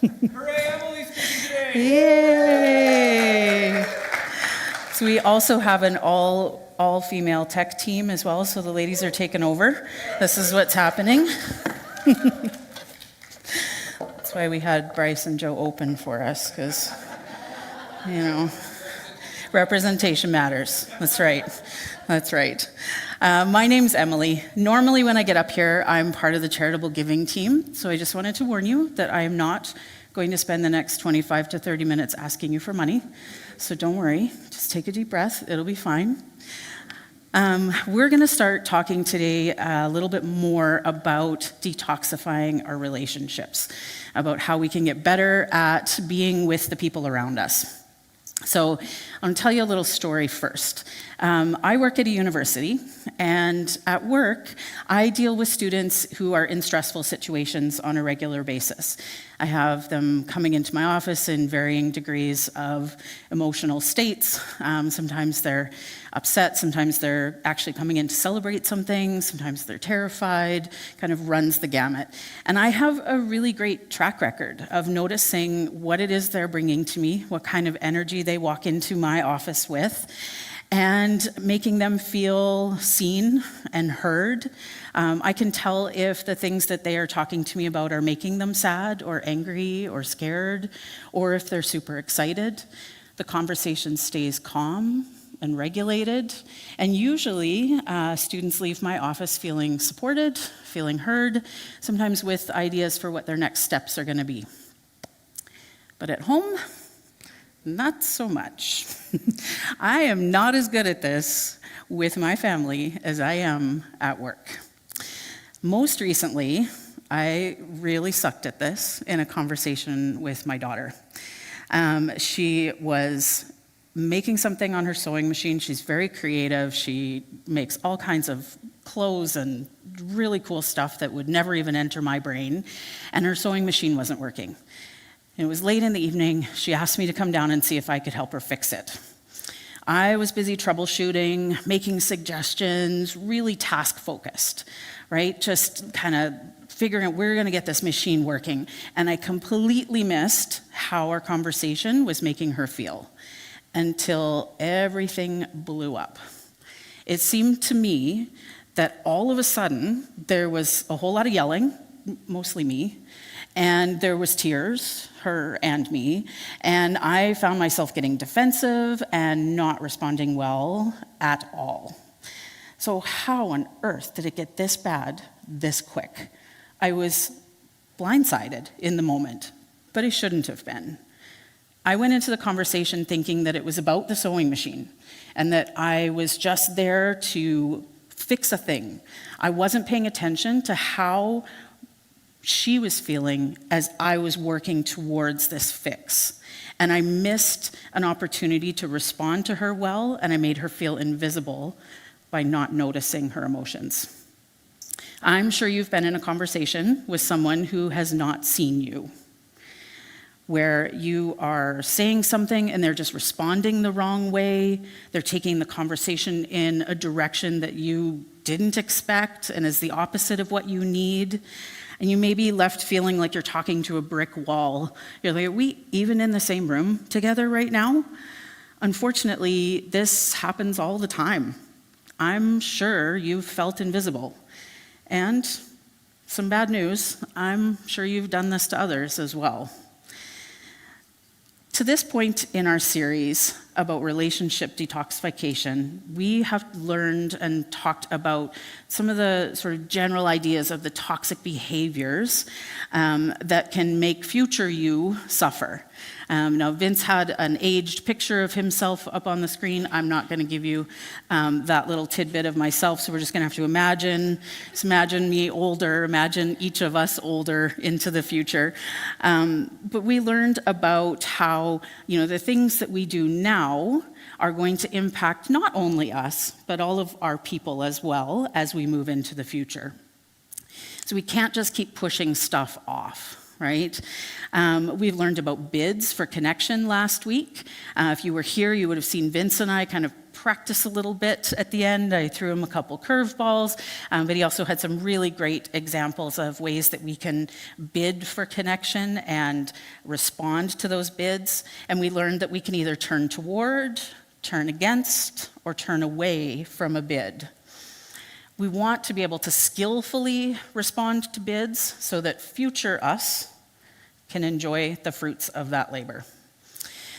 Hooray, Emily's speaking today! Yay! So we also have an all-female tech team as well, so the ladies are taking over. This is what's happening. That's why we had Bryce and Joe open for us, because, representation matters. That's right. That's right. My name's Emily. Normally when I get up here, I'm part of the charitable giving team, so I just wanted to warn you that I am not going to spend the next 25 to 30 minutes asking you for money. So don't worry, just take a deep breath, it'll be fine. We're going to start talking today a little bit more about detoxifying our relationships, about how we can get better at being with the people around us. So I'm going to tell you a little story first. I work at a university, and at work, I deal with students who are in stressful situations on a regular basis. I have them coming into my office in varying degrees of emotional states. Sometimes they're upset, sometimes they're actually coming in to celebrate something, sometimes they're terrified, kind of runs the gamut. And I have a really great track record of noticing what it is they're bringing to me, what kind of energy they walk into my office with, and making them feel seen and heard. I can tell if the things that they are talking to me about are making them sad or angry or scared, or if they're super excited. The conversation stays calm and regulated, and usually students leave my office feeling supported, feeling heard, sometimes with ideas for what their next steps are going to be. But at home, not so much. I am not as good at this with my family as I am at work. Most recently, I really sucked at this in a conversation with my daughter. She was making something on her sewing machine. She's very creative. She makes all kinds of clothes and really cool stuff that would never even enter my brain, and her sewing machine wasn't working. It was late in the evening. She asked me to come down and see if I could help her fix it. I was busy troubleshooting, making suggestions, really task-focused, right? Just kind of figuring out we're going to get this machine working. And I completely missed how our conversation was making her feel until everything blew up. It seemed to me that all of a sudden there was a whole lot of yelling, mostly me, and there was tears, her and me, and I found myself getting defensive and not responding well at all. So how on earth did it get this bad, this quick? I was blindsided in the moment, but I shouldn't have been. I went into the conversation thinking that it was about the sewing machine and that I was just there to fix a thing. I wasn't paying attention to how she was feeling as I was working towards this fix. And I missed an opportunity to respond to her well, and I made her feel invisible by not noticing her emotions. I'm sure you've been in a conversation with someone who has not seen you, where you are saying something and they're just responding the wrong way. They're taking the conversation in a direction that you didn't expect and is the opposite of what you need. And you may be left feeling like you're talking to a brick wall. You're like, are we even in the same room together right now? Unfortunately, this happens all the time. I'm sure you've felt invisible. And some bad news, I'm sure you've done this to others as well. To this point in our series about relationship detoxification, we have learned and talked about some of the sort of general ideas of the toxic behaviors that can make future you suffer. Now, Vince had an aged picture of himself up on the screen. I'm not going to give you that little tidbit of myself, so we're just going to have to imagine me older, imagine each of us older into the future. But we learned about how, the things that we do now are going to impact not only us, but all of our people as well as we move into the future. So we can't just keep pushing stuff off. right? We've learned about bids for connection last week. If you were here, you would have seen Vince and I kind of practice a little bit at the end. I threw him a couple curveballs, but he also had some really great examples of ways that we can bid for connection and respond to those bids. And we learned that we can either turn toward, turn against, or turn away from a bid. We want to be able to skillfully respond to bids so that future us can enjoy the fruits of that labor.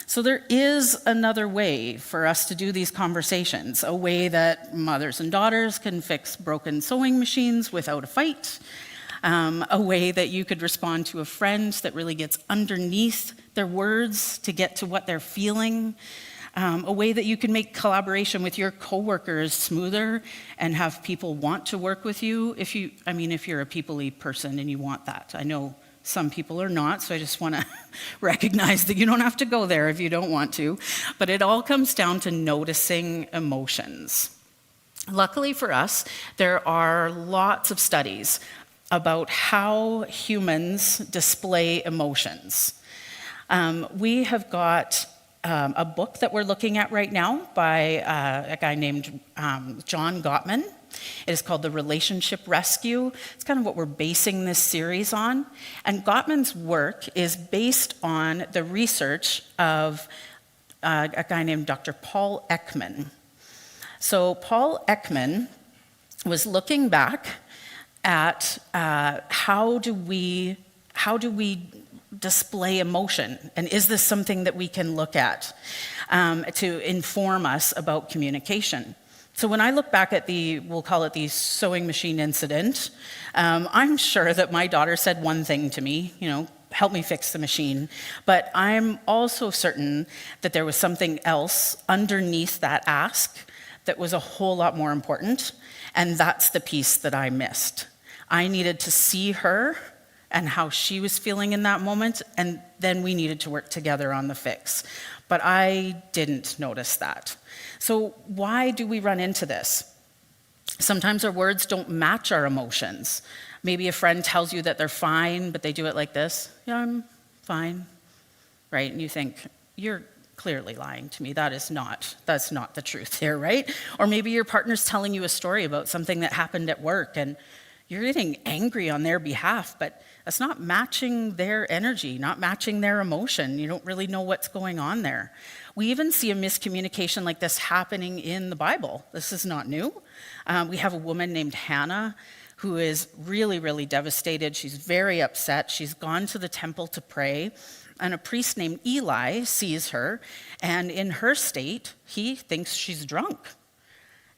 So there is another way for us to do these conversations, a way that mothers and daughters can fix broken sewing machines without a fight, a way that you could respond to a friend that really gets underneath their words to get to what they're feeling, a way that you can make collaboration with your coworkers smoother and have people want to work with you if you're a people-y person and you want that. I know some people are not, so I just want to recognize that you don't have to go there if you don't want to. But it all comes down to noticing emotions. Luckily for us, there are lots of studies about how humans display emotions. We have got a book that we're looking at right now by a guy named John Gottman. It is called The Relationship Rescue. It's kind of what we're basing this series on. And Gottman's work is based on the research of a guy named Dr. Paul Ekman. So Paul Ekman was looking back at how do we display emotion, and is this something that we can look at to inform us about communication? So when I look back at we'll call it the sewing machine incident, I'm sure that my daughter said one thing to me, help me fix the machine, but I'm also certain that there was something else underneath that ask that was a whole lot more important, and that's the piece that I missed. I needed to see her and how she was feeling in that moment, and then we needed to work together on the fix. But I didn't notice that. So why do we run into this? Sometimes our words don't match our emotions. Maybe a friend tells you that they're fine, but they do it like this. Yeah, I'm fine, right? And you think, you're clearly lying to me. That's not the truth here, right? Or maybe your partner's telling you a story about something that happened at work, and you're getting angry on their behalf, but that's not matching their energy, not matching their emotion. You don't really know what's going on there. We even see a miscommunication like this happening in the Bible. This is not new. We have a woman named Hannah who is really, really devastated. She's very upset. She's gone to the temple to pray, and a priest named Eli sees her, and in her state, he thinks she's drunk.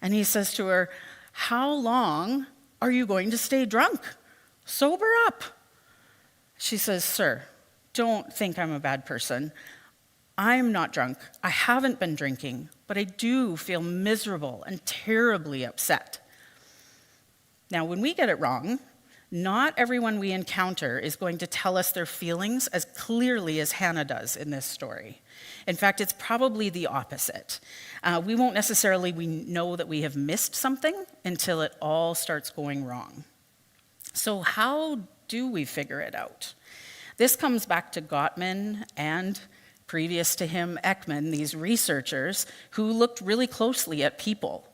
And he says to her, "How long are you going to stay drunk? Sober up." She says, "Sir, don't think I'm a bad person. I'm not drunk. I haven't been drinking, but I do feel miserable and terribly upset." Now, when we get it wrong, not everyone we encounter is going to tell us their feelings as clearly as Hannah does in this story. In fact, it's probably the opposite. We won't necessarily know that we have missed something until it all starts going wrong. So how do we figure it out? This comes back to Gottman and, previous to him, Ekman, these researchers who looked really closely at people.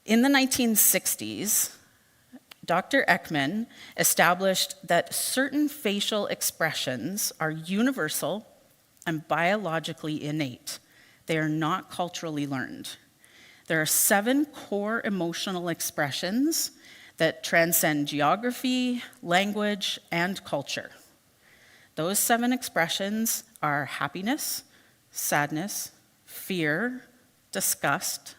In the 1960s, Dr. Ekman established that certain facial expressions are universal and biologically innate. They are not culturally learned. There are 7 core emotional expressions that transcend geography, language, and culture. Those 7 expressions are happiness, sadness, fear, disgust,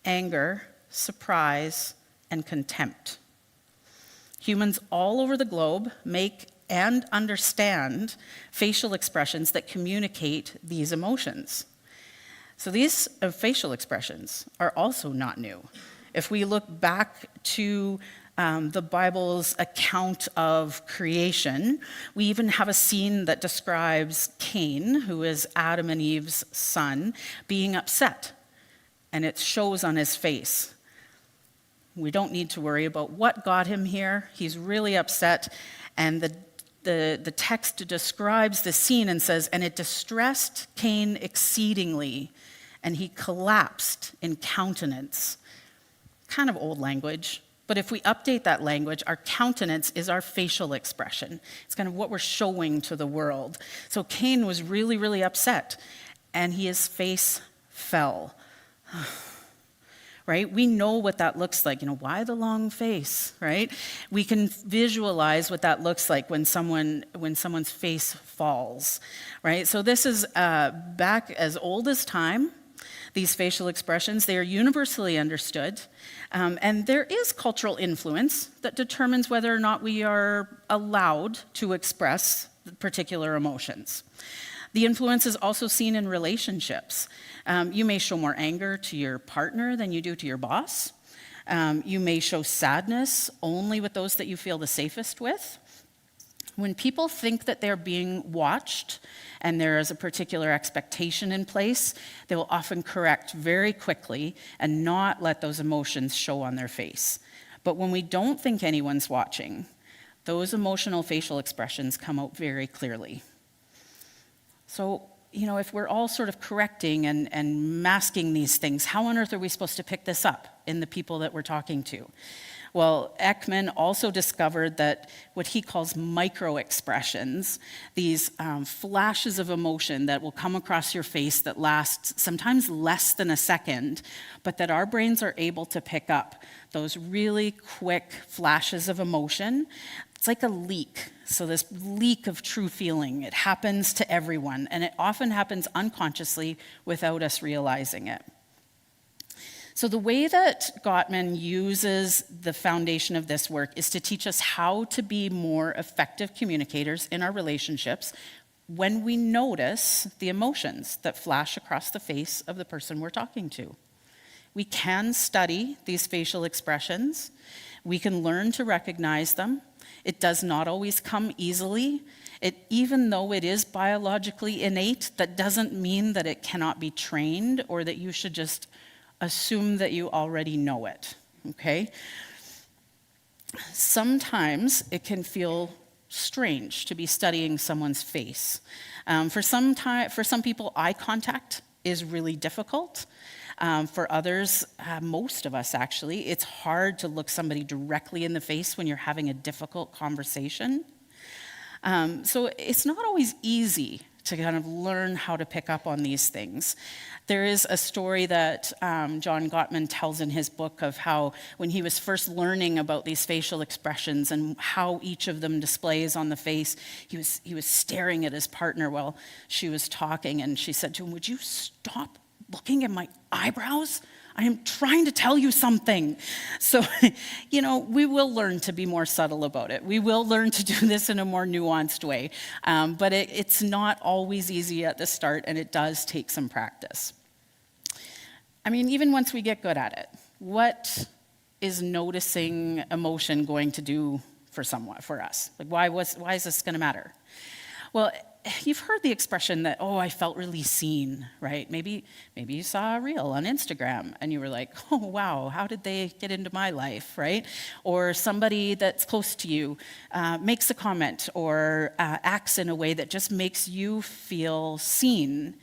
anger, surprise, and contempt. Humans all over the globe make and understand facial expressions that communicate these emotions. So these facial expressions are also not new. If we look back to the Bible's account of creation, we even have a scene that describes Cain, who is Adam and Eve's son, being upset, and it shows on his face. We don't need to worry about what got him here. He's really upset, and the text describes the scene and says, "And it distressed Cain exceedingly, and he collapsed in countenance." Kind of old language, but if we update that language, our countenance is our facial expression. It's kind of what we're showing to the world. So Cain was really, really upset, and his face fell. Right? We know what that looks like. Why the long face, right? We can visualize what that looks like when someone's face falls, right? So this is back as old as time. These facial expressions, they are universally understood, and there is cultural influence that determines whether or not we are allowed to express particular emotions. The influence is also seen in relationships. You may show more anger to your partner than you do to your boss. You may show sadness only with those that you feel the safest with. When people think that they're being watched and there is a particular expectation in place, they will often correct very quickly and not let those emotions show on their face. But when we don't think anyone's watching, those emotional facial expressions come out very clearly. So, if we're all sort of correcting and masking these things, how on earth are we supposed to pick this up in the people that we're talking to? Well, Ekman also discovered that what he calls micro-expressions, these flashes of emotion that will come across your face that last sometimes less than a second, but that our brains are able to pick up those really quick flashes of emotion. It's like a leak. So this leak of true feeling, it happens to everyone, and it often happens unconsciously without us realizing it. So the way that Gottman uses the foundation of this work is to teach us how to be more effective communicators in our relationships when we notice the emotions that flash across the face of the person we're talking to. We can study these facial expressions. We can learn to recognize them. It does not always come easily. Even though it is biologically innate, that doesn't mean that it cannot be trained or that you should just assume that you already know it, okay? Sometimes it can feel strange to be studying someone's face. For some people, eye contact is really difficult. For others, most of us actually, it's hard to look somebody directly in the face when you're having a difficult conversation. So it's not always easy to kind of learn how to pick up on these things. There is a story that John Gottman tells in his book of how when he was first learning about these facial expressions and how each of them displays on the face, he was staring at his partner while she was talking, and she said to him, "Would you stop looking at my eyebrows? I am trying to tell you something." So, we will learn to be more subtle about it. We will learn to do this in a more nuanced way. But it's not always easy at the start, and it does take some practice. Even once we get good at it, what is noticing emotion going to do for us? Like, why is this going to matter? Well, you've heard the expression that, I felt really seen, right? Maybe you saw a reel on Instagram and you were like, oh, wow, how did they get into my life, right? Or somebody that's close to you makes a comment or acts in a way that just makes you feel seen,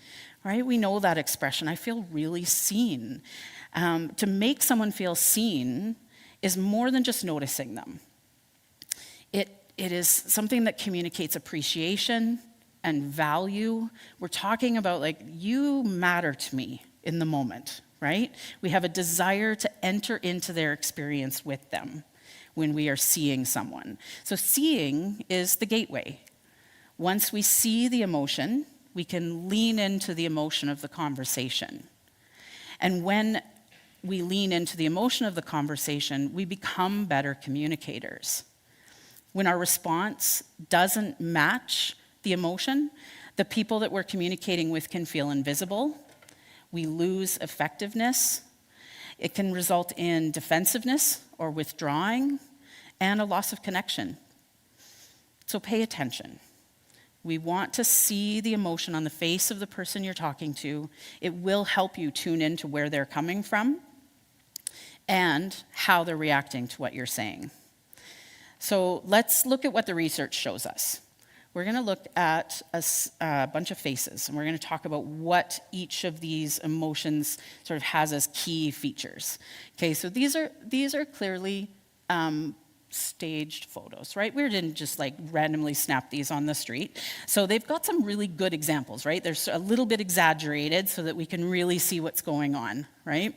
right? We know that expression, I feel really seen. To make someone feel seen is more than just noticing them. It is something that communicates appreciation and value. We're talking about you matter to me in the moment, right? We have a desire to enter into their experience with them when we are seeing someone. So seeing is the gateway. Once we see the emotion, we can lean into the emotion of the conversation. And when we lean into the emotion of the conversation, we become better communicators. When our response doesn't match the emotion, the people that we're communicating with can feel invisible. We lose effectiveness. It can result in defensiveness or withdrawing and a loss of connection. So pay attention. We want to see the emotion on the face of the person you're talking to. It will help you tune into where they're coming from and how they're reacting to what you're saying. So let's look at what the research shows us. we're going to look at a bunch of faces, and we're going to talk about what each of these emotions sort of has as key features. Okay, so these are clearly staged photos, right? We didn't just like randomly snap these on the street. So they've got some really good examples, right? They're a little bit exaggerated so that we can really see what's going on, right?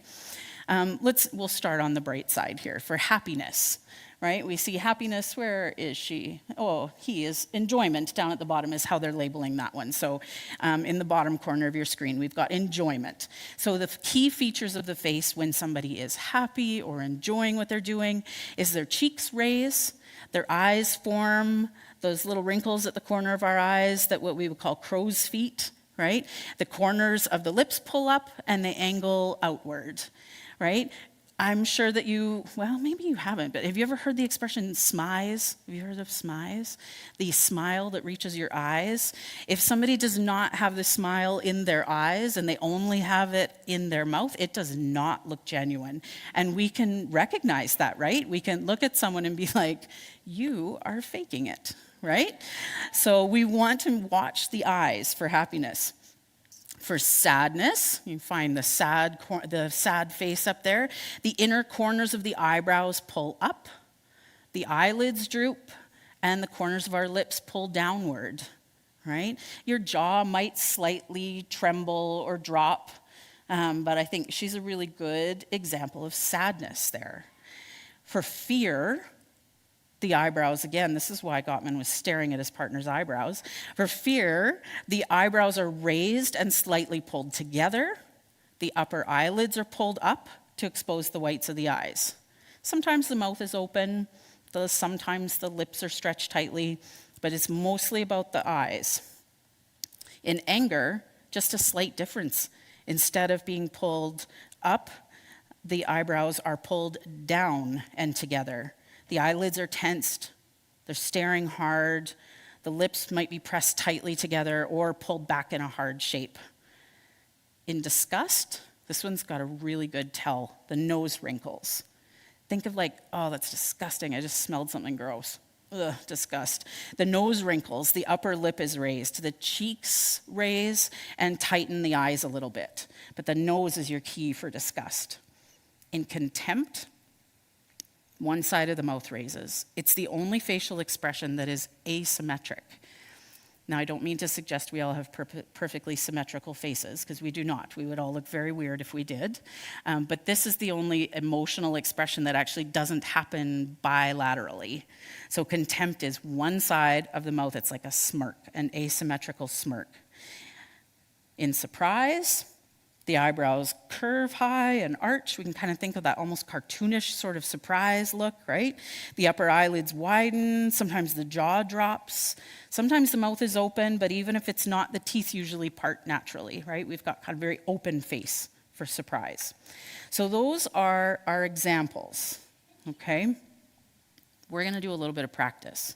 We'll start on the bright side here for happiness, right? We see happiness. Where is she? Oh, he is enjoyment. Down at the bottom is how they're labeling that one. So in the bottom corner of your screen, we've got enjoyment. So the key features of the face when somebody is happy or enjoying what they're doing is their cheeks raise, their eyes form those little wrinkles at the corner of our eyes, that what we would call crow's feet, right? The corners of the lips pull up and they angle outward, right? I'm sure that maybe you haven't, but have you ever heard the expression smize? Have you heard of smize? The smile that reaches your eyes. If somebody does not have the smile in their eyes and they only have it in their mouth, it does not look genuine. And we can recognize that, right? We can look at someone and be like, you are faking it, right? So we want to watch the eyes for happiness. For sadness, you find the sad face up there. The inner corners of the eyebrows pull up, the eyelids droop, and the corners of our lips pull downward, right? Your jaw might slightly tremble or drop, but I think she's a really good example of sadness there. For fear, the eyebrows, again, this is why Gottman was staring at his partner's eyebrows. For fear, the eyebrows are raised and slightly pulled together. The upper eyelids are pulled up to expose the whites of the eyes. Sometimes the mouth is open, sometimes the lips are stretched tightly, but it's mostly about the eyes. In anger, just a slight difference. Instead of being pulled up, the eyebrows are pulled down and together. The eyelids are tensed, they're staring hard, the lips might be pressed tightly together or pulled back in a hard shape. In disgust, this one's got a really good tell, the nose wrinkles. Think of like, oh, that's disgusting, I just smelled something gross. Ugh, disgust. The nose wrinkles, the upper lip is raised, the cheeks raise and tighten the eyes a little bit. But the nose is your key for disgust. In contempt, one side of the mouth raises. It's the only facial expression that is asymmetric. Now, I don't mean to suggest we all have perfectly symmetrical faces, because we do not. We would all look very weird if we did. But this is the only emotional expression that actually doesn't happen bilaterally. So contempt is one side of the mouth. It's like a smirk, an asymmetrical smirk. In surprise, the eyebrows curve high and arch. We can kind of think of that almost cartoonish sort of surprise look, right? The upper eyelids widen. Sometimes the jaw drops. Sometimes the mouth is open, but even if it's not, the teeth usually part naturally, right? We've got kind of very open face for surprise. So those are our examples, okay? We're going to do a little bit of practice.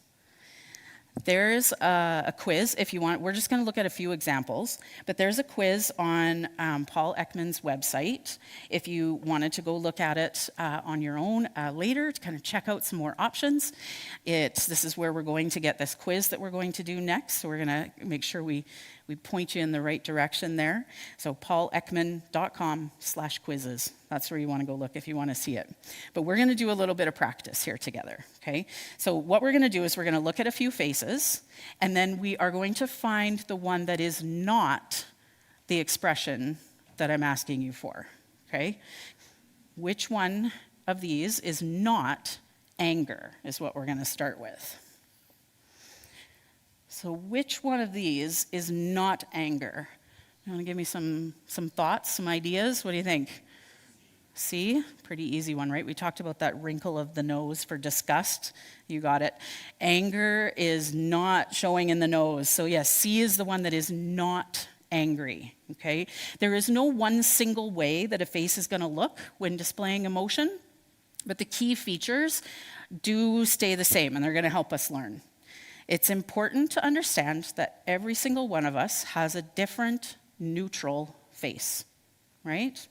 There's a quiz if you want. We're just going to look at a few examples, but there's a quiz on Paul Ekman's website if you wanted to go look at it on your own later to kind of check out some more options. This is where we're going to get this quiz that we're going to do next, so we're going to make sure we point you in the right direction there. So paulekman.com/quizzes. That's where you want to go look if you want to see it. But we're going to do a little bit of practice here together, okay? So what we're going to do is we're going to look at a few faces, and then we are going to find the one that is not the expression that I'm asking you for, okay? Which one of these is not anger is what we're going to start with. So which one of these is not anger? You want to give me some thoughts, some ideas? What do you think? C, pretty easy one, right? We talked about that wrinkle of the nose for disgust. You got it. Anger is not showing in the nose. So yes, C is the one that is not angry, okay? There is no one single way that a face is going to look when displaying emotion, but the key features do stay the same, and they're going to help us learn. It's important to understand that every single one of us has a different neutral face, right?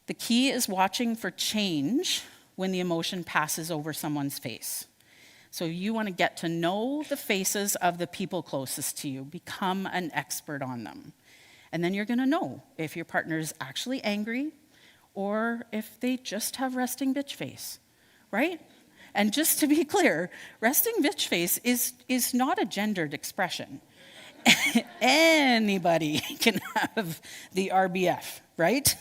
The key is watching for change when the emotion passes over someone's face. So you want to get to know the faces of the people closest to you, become an expert on them. And then you're going to know if your partner is actually angry or if they just have resting bitch face, right? And just to be clear, resting bitch face is not a gendered expression. Anybody can have the RBF, right?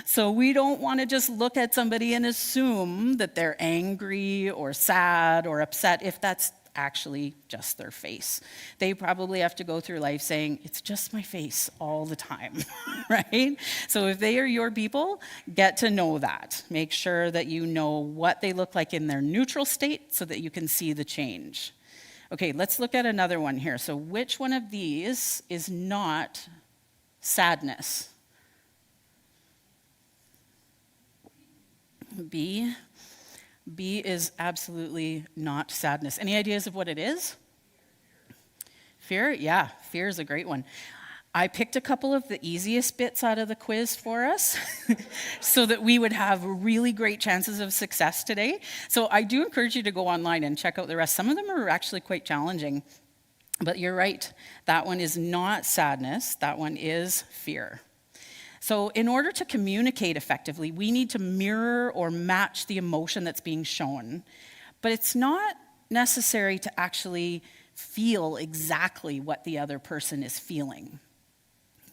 So we don't want to just look at somebody and assume that they're angry or sad or upset if that's actually just their face. They probably have to go through life saying, it's just my face all the time, right? So if they are your people, get to know that. Make sure that you know what they look like in their neutral state so that you can see the change. Okay, let's look at another one here. So which one of these is not sadness? B. B is absolutely not sadness. Any ideas of what it is? Fear? Yeah, fear is a great one. I picked a couple of the easiest bits out of the quiz for us so that we would have really great chances of success today. So I do encourage you to go online and check out the rest. Some of them are actually quite challenging, but you're right. That one is not sadness. That one is fear. So in order to communicate effectively, we need to mirror or match the emotion that's being shown. But it's not necessary to actually feel exactly what the other person is feeling.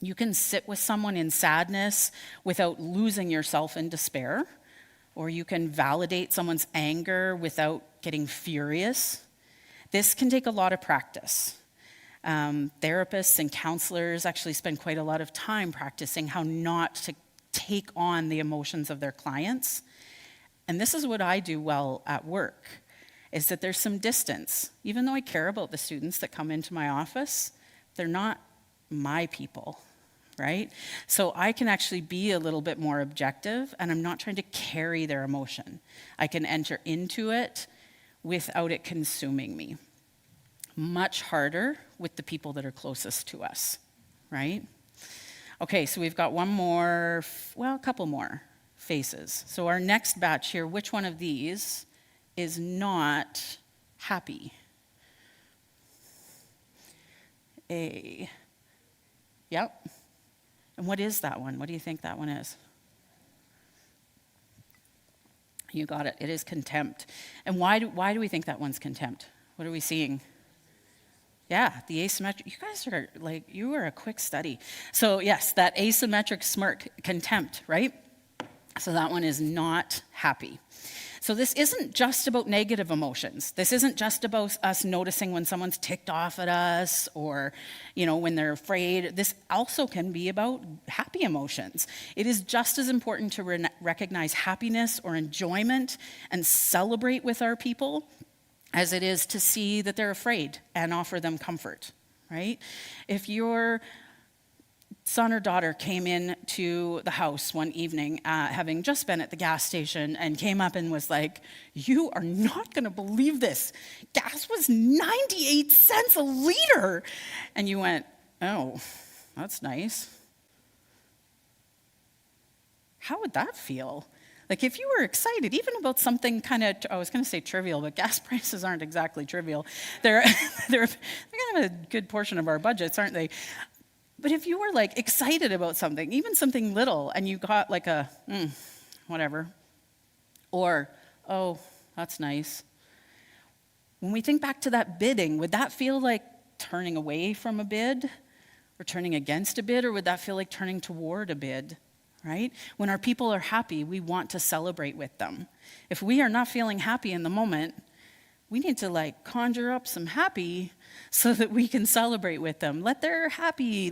You can sit with someone in sadness without losing yourself in despair, or you can validate someone's anger without getting furious. This can take a lot of practice. Therapists and counselors actually spend quite a lot of time practicing how not to take on the emotions of their clients. And this is what I do well at work, is that there's some distance. Even though I care about the students that come into my office, they're not my people, right? So I can actually be a little bit more objective, and I'm not trying to carry their emotion. I can enter into it without it consuming me. Much harder with the people that are closest to us, right? Okay, so we've got one more, well, a couple more faces. So our next batch here, which one of these is not happy? A. Yep. And what is that one? What do you think that one is? You got it. It is contempt. And why do we think that one's contempt? What are we seeing? Yeah, the asymmetric. You guys are you are a quick study. So yes, that asymmetric smirk, contempt, right? So that one is not happy. So this isn't just about negative emotions. This isn't just about us noticing when someone's ticked off at us or, when they're afraid. This also can be about happy emotions. It is just as important to recognize happiness or enjoyment and celebrate with our people as it is to see that they're afraid and offer them comfort, right? If your son or daughter came in to the house one evening, having just been at the gas station, and came up and was like, "You are not going to believe this. Gas was 98 cents a liter." And you went, "Oh, that's nice." How would that feel? Like if you were excited, even about something kind of, I was going to say trivial, but gas prices aren't exactly trivial. They're kind of a good portion of our budgets, aren't they? But if you were excited about something, even something little, and you got whatever, or, "Oh, that's nice." When we think back to that bidding, would that feel like turning away from a bid or turning against a bid, or would that feel like turning toward a bid? Right? When our people are happy, we want to celebrate with them. If we are not feeling happy in the moment, we need to conjure up some happy so that we can celebrate with them. Let their happy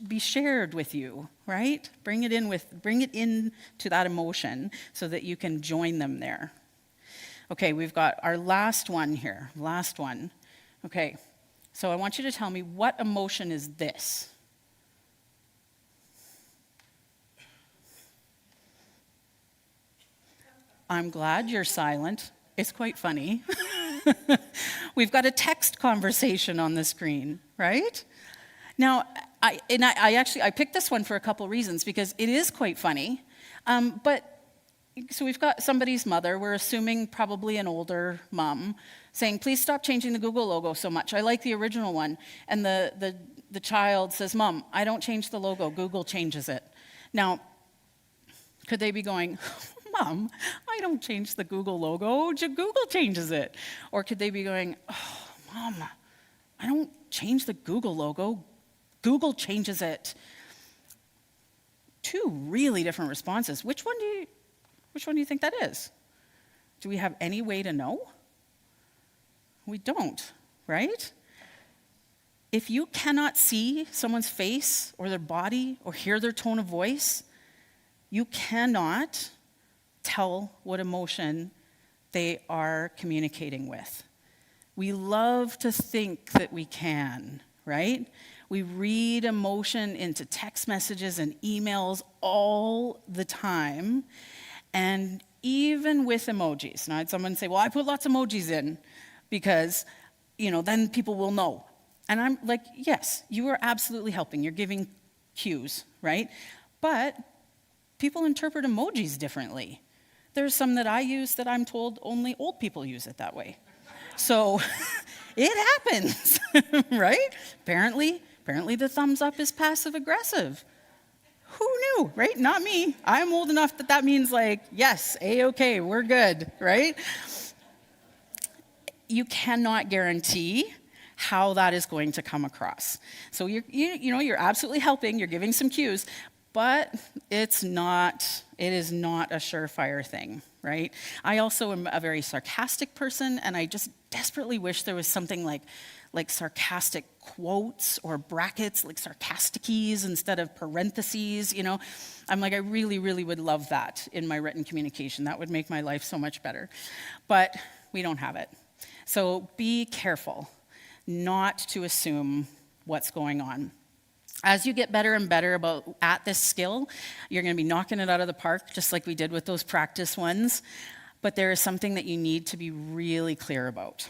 be shared with you, right? Bring it in to that emotion so that you can join them there. Okay, we've got our last one here. Last one. Okay, so I want you to tell me, what emotion is this? I'm glad you're silent. It's quite funny. We've got a text conversation on the screen, right? Now, I picked this one for a couple reasons because it is quite funny, but So we've got somebody's mother, we're assuming probably an older mom, saying, please stop changing the Google logo so much. I like the original one. And the child says, Mom, I don't change the logo, Google changes it. Now, could they be going, Mom, I don't change the Google logo, Google changes it? Or could they be going, oh, Mom, I don't change the Google logo, Google changes it? Two really different responses. Which one do you think that is? Do we have any way to know? We don't, right? If you cannot see someone's face or their body or hear their tone of voice, you cannot tell what emotion they are communicating with. We love to think that we can, right? We read emotion into text messages and emails all the time. And even with emojis. Now, I had someone say, well, I put lots of emojis in because, then people will know. And I'm like, yes, you are absolutely helping. You're giving cues, right? But people interpret emojis differently. There's some that I use that I'm told only old people use it that way. So it happens, right? Apparently the thumbs up is passive aggressive. Who knew, right? Not me. I'm old enough that means like, yes, A-okay, we're good, right? You cannot guarantee how that is going to come across. So you're absolutely helping, you're giving some cues, but it is not a surefire thing, right? I also am a very sarcastic person, and I just desperately wish there was something like sarcastic quotes or brackets, like sarcastices instead of parentheses, I'm like, I really, really would love that in my written communication. That would make my life so much better. But we don't have it. So be careful not to assume what's going on. As you get better and better at this skill, you're going to be knocking it out of the park, just like we did with those practice ones. But there is something that you need to be really clear about.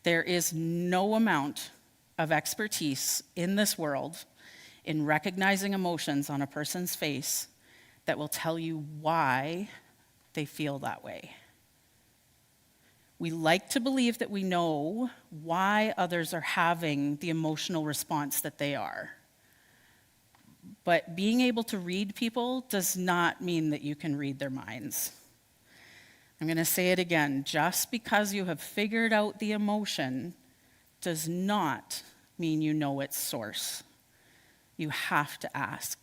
There is no amount of expertise in this world in recognizing emotions on a person's face that will tell you why they feel that way. We like to believe that we know why others are having the emotional response that they are. But being able to read people does not mean that you can read their minds. I'm going to say it again. Just because you have figured out the emotion does not mean you know its source. You have to ask.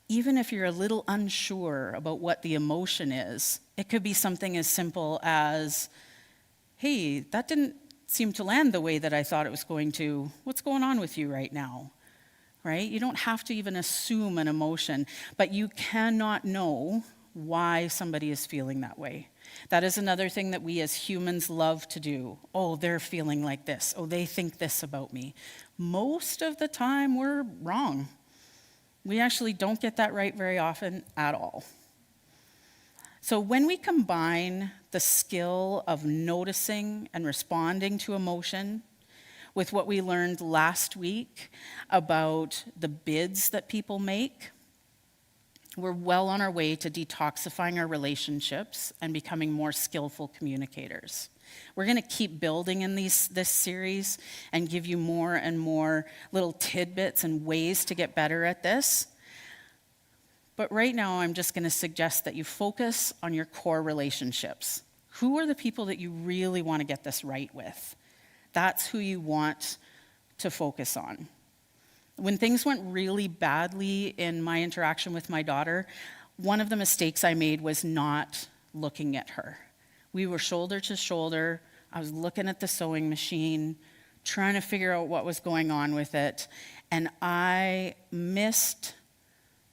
Even if you're a little unsure about what the emotion is, it could be something as simple as, hey, that didn't seem to land the way that I thought it was going to. What's going on with you right now? Right? You don't have to even assume an emotion, but you cannot know why somebody is feeling that way. That is another thing that we as humans love to do. Oh, they're feeling like this. Oh, they think this about me. Most of the time, we're wrong. We actually don't get that right very often at all. So when we combine the skill of noticing and responding to emotion with what we learned last week about the bids that people make, we're well on our way to detoxifying our relationships and becoming more skillful communicators. We're going to keep building in this series and give you more and more little tidbits and ways to get better at this. But right now, I'm just going to suggest that you focus on your core relationships. Who are the people that you really want to get this right with? That's who you want to focus on. When things went really badly in my interaction with my daughter, one of the mistakes I made was not looking at her. We were shoulder to shoulder. I was looking at the sewing machine, trying to figure out what was going on with it, and I missed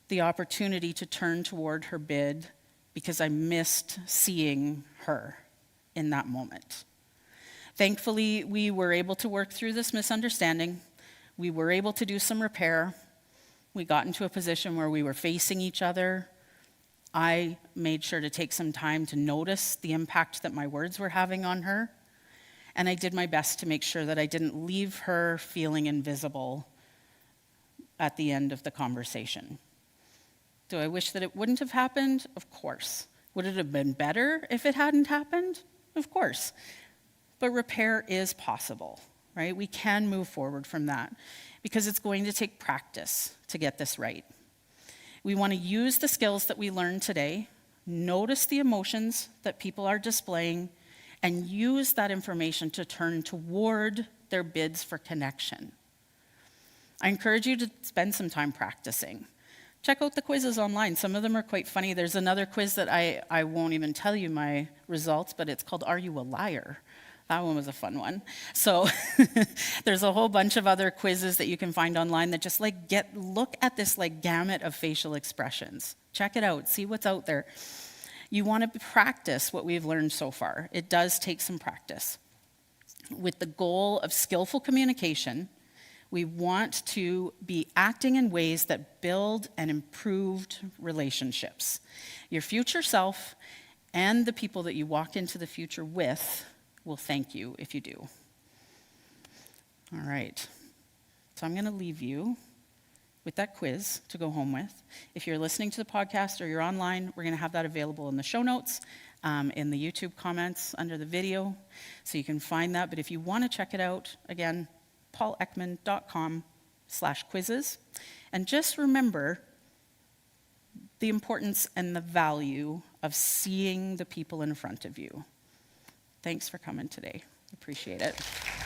the opportunity to turn toward her bid because I missed seeing her in that moment. Thankfully, we were able to work through this misunderstanding. We were able to do some repair. We got into a position where we were facing each other. I made sure to take some time to notice the impact that my words were having on her. And I did my best to make sure that I didn't leave her feeling invisible at the end of the conversation. Do I wish that it wouldn't have happened? Of course. Would it have been better if it hadn't happened? Of course. But repair is possible, right? We can move forward from that because it's going to take practice to get this right. We want to use the skills that we learned today, notice the emotions that people are displaying, and use that information to turn toward their bids for connection. I encourage you to spend some time practicing. Check out the quizzes online. Some of them are quite funny. There's another quiz that I won't even tell you my results, but it's called Are You a Liar? That one was a fun one. So there's a whole bunch of other quizzes that you can find online that just look at this gamut of facial expressions. Check it out, see what's out there. You want to practice what we've learned so far. It does take some practice. With the goal of skillful communication, we want to be acting in ways that build and improved relationships. Your future self and the people that you walk into the future with will thank you if you do. All right. So I'm going to leave you with that quiz to go home with. If you're listening to the podcast or you're online, we're going to have that available in the show notes, in the YouTube comments under the video, so you can find that. But if you want to check it out, again, pauleckman.com/quizzes. And just remember the importance and the value of seeing the people in front of you. Thanks for coming today. Appreciate it.